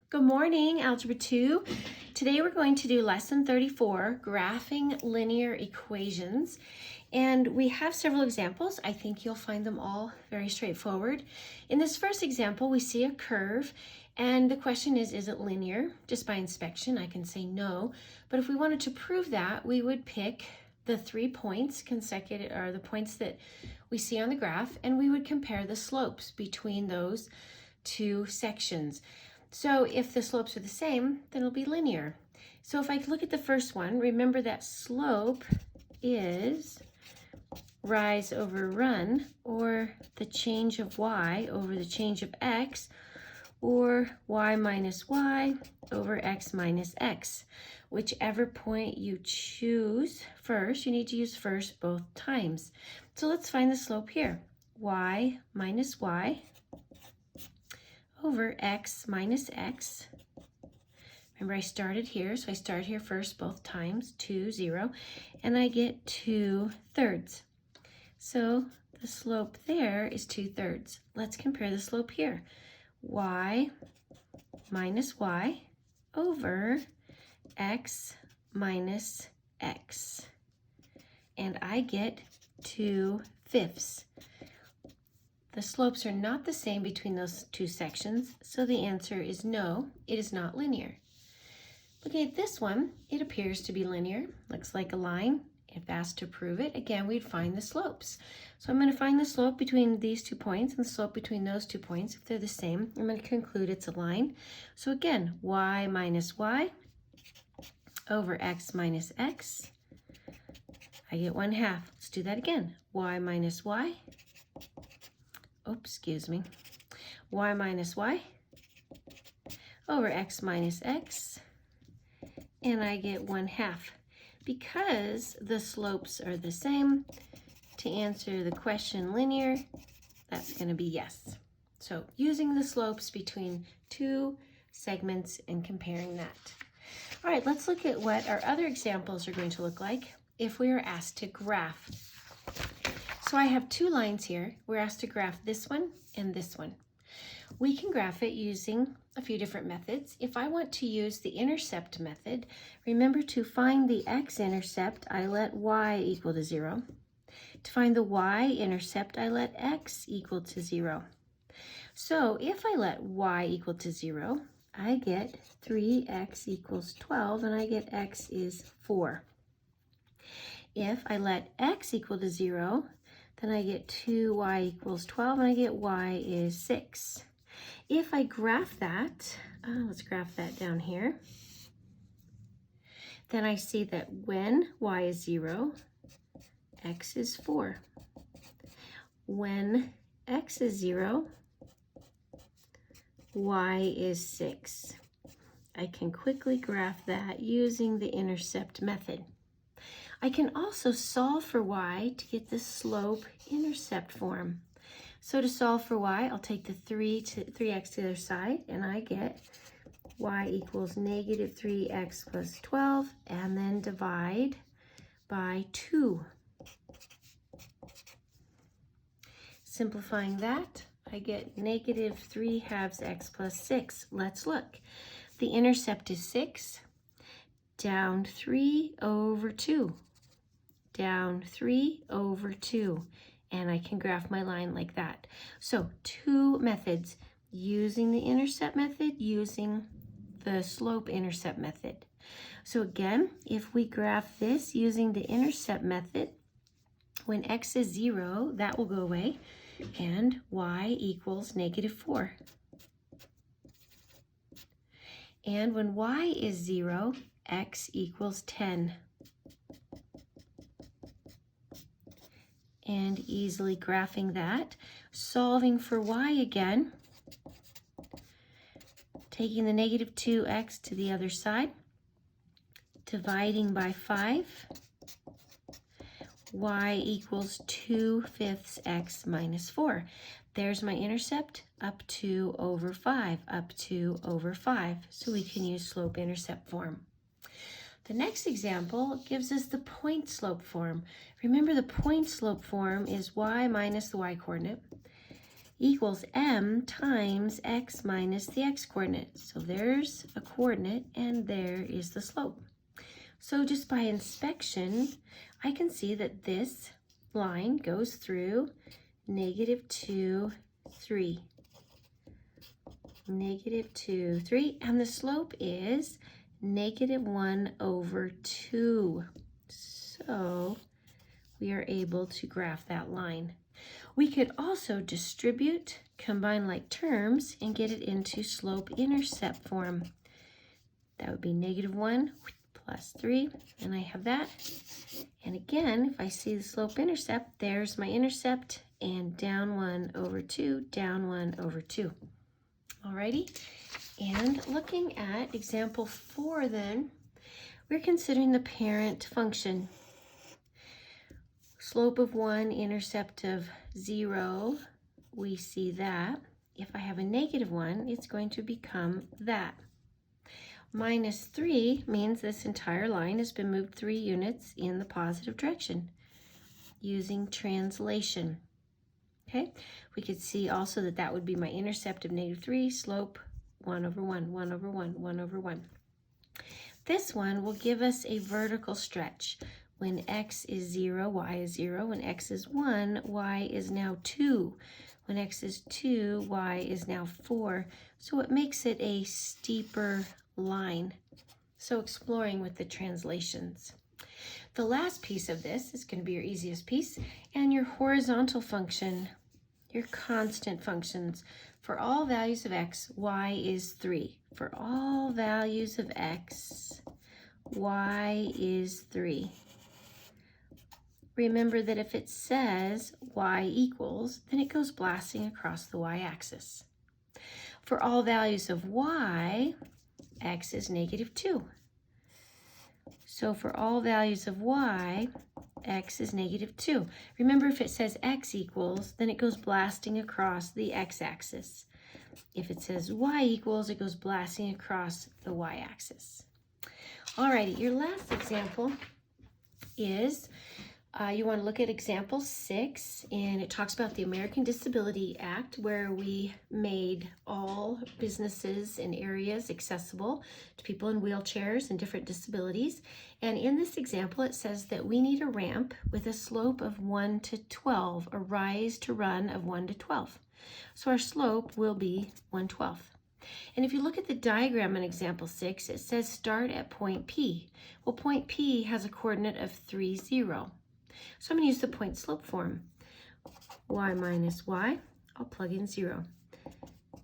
Good morning, Algebra 2. Today we're going to do Lesson 34, Graphing Linear Equations. And we have several examples. I think you'll find them all very straightforward. In this first example, we see a curve, and the question is it linear? Just by inspection, I can say no. But if we wanted to prove that, we would pick the 3 points consecutive, or the points that we see on the graph, and we would compare the slopes between those two sections. So if the slopes are the same, then it'll be linear. So if I look at the first one, remember that slope is rise over run, or the change of y over the change of x, or y minus y over x minus x. Whichever point you choose first, you need to use first both times. So let's find the slope here. Y minus y over x minus x. Remember, I started here, so I start here first both times, 2, 0, and I get 2/3. So the slope there is 2/3. Let's compare the slope here. Y minus y over x minus x. And I get 2/5. The slopes are not the same between those two sections, so the answer is no, it is not linear. Looking at this one, it appears to be linear. Looks like a line. If asked to prove it, again, we'd find the slopes. So I'm going to find the slope between these 2 points and the slope between those 2 points. If they're the same, I'm going to conclude it's a line. So again, y minus y over x minus x. I get 1/2. Let's do that again. Y minus y. Y minus y over x minus x, and I get 1/2. Because the slopes are the same, to answer the question linear, that's going to be yes. So using the slopes between 2 segments and comparing that. All right, let's look at what our other examples are going to look like if we are asked to graph. So I have 2 lines here. We're asked to graph this one and this one. We can graph it using a few different methods. If I want to use the intercept method, remember to find the x-intercept, I let y equal to 0. To find the y-intercept, I let x equal to 0. So if I let y equal to 0, I get 3x equals 12, and I get x is 4. If I let x equal to 0, then I get 2y equals 12, and I get y is 6. If I graph that, let's graph that down here, then I see that when y is 0, x is 4. When x is 0, y is 6. I can quickly graph that using the intercept method. I can also solve for y to get the slope-intercept form. So to solve for y, I'll take the 3x to the other side, and I get y equals negative 3x plus 12, and then divide by 2. Simplifying that, I get negative 3/2 x plus 6. Let's look. The intercept is 6, down 3 over 2. Down 3 over 2, and I can graph my line like that. So 2 methods, using the intercept method, using the slope-intercept method. So again, if we graph this using the intercept method, when x is 0, that will go away, and y equals negative 4. And when y is 0, x equals 10. And easily graphing that, solving for y again, taking the negative 2x to the other side, dividing by 5, y equals 2/5 x minus 4. There's my intercept, up 2 over 5, up 2 over 5. So we can use slope-intercept form. The next example gives us the point slope form. Remember, the point slope form is y minus the y coordinate equals m times x minus the x-coordinate. So there's a coordinate and there is the slope. So just by inspection, I can see that this line goes through -2, 3. -2, 3, and the slope is -1/2. So we are able to graph that line. We could also distribute, combine like terms, and get it into slope-intercept form. That would be -1 plus 3, and I have that. And again, if I see the slope-intercept, there's my intercept, and down 1/2, down 1/2. Alrighty, and looking at example 4 then, we're considering the parent function. Slope of 1, intercept of 0, we see that. If I have a -1, it's going to become that. -3 means this entire line has been moved 3 units in the positive direction using translation. Okay, we could see also that that would be my intercept of -3, slope 1/1, 1/1, 1/1. This one will give us a vertical stretch. When x is 0, y is 0. When x is 1, y is now 2. When x is 2, y is now 4. So it makes it a steeper line. So exploring with the translations. The last piece of this is going to be your easiest piece, and your horizontal function, your constant functions. For all values of x, y is 3. For all values of x, y is 3. Remember that if it says y equals, then it goes blasting across the y-axis. For all values of y, x is -2. So for all values of y, x is -2. Remember, if it says x equals, then it goes blasting across the x-axis. If it says y equals, it goes blasting across the y-axis. Alrighty, your last example is you want to look at example 6, and it talks about the American Disability Act, where we made all businesses and areas accessible to people in wheelchairs and different disabilities. And in this example, it says that we need a ramp with a slope of 1 to 12, a rise to run of 1 to 12. So our slope will be 1/12. And if you look at the diagram in example 6, it says start at point P. Well, point P has a coordinate of 3, 0. So I'm going to use the point slope form. Y minus y, I'll plug in 0.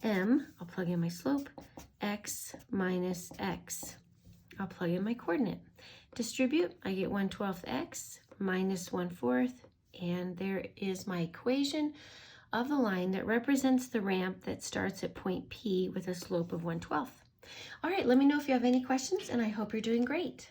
M, I'll plug in my slope. X minus x, I'll plug in my coordinate. Distribute, I get 1/12 x minus 1/4, and there is my equation of the line that represents the ramp that starts at point P with a slope of 1/12. All right, let me know if you have any questions, and I hope you're doing great.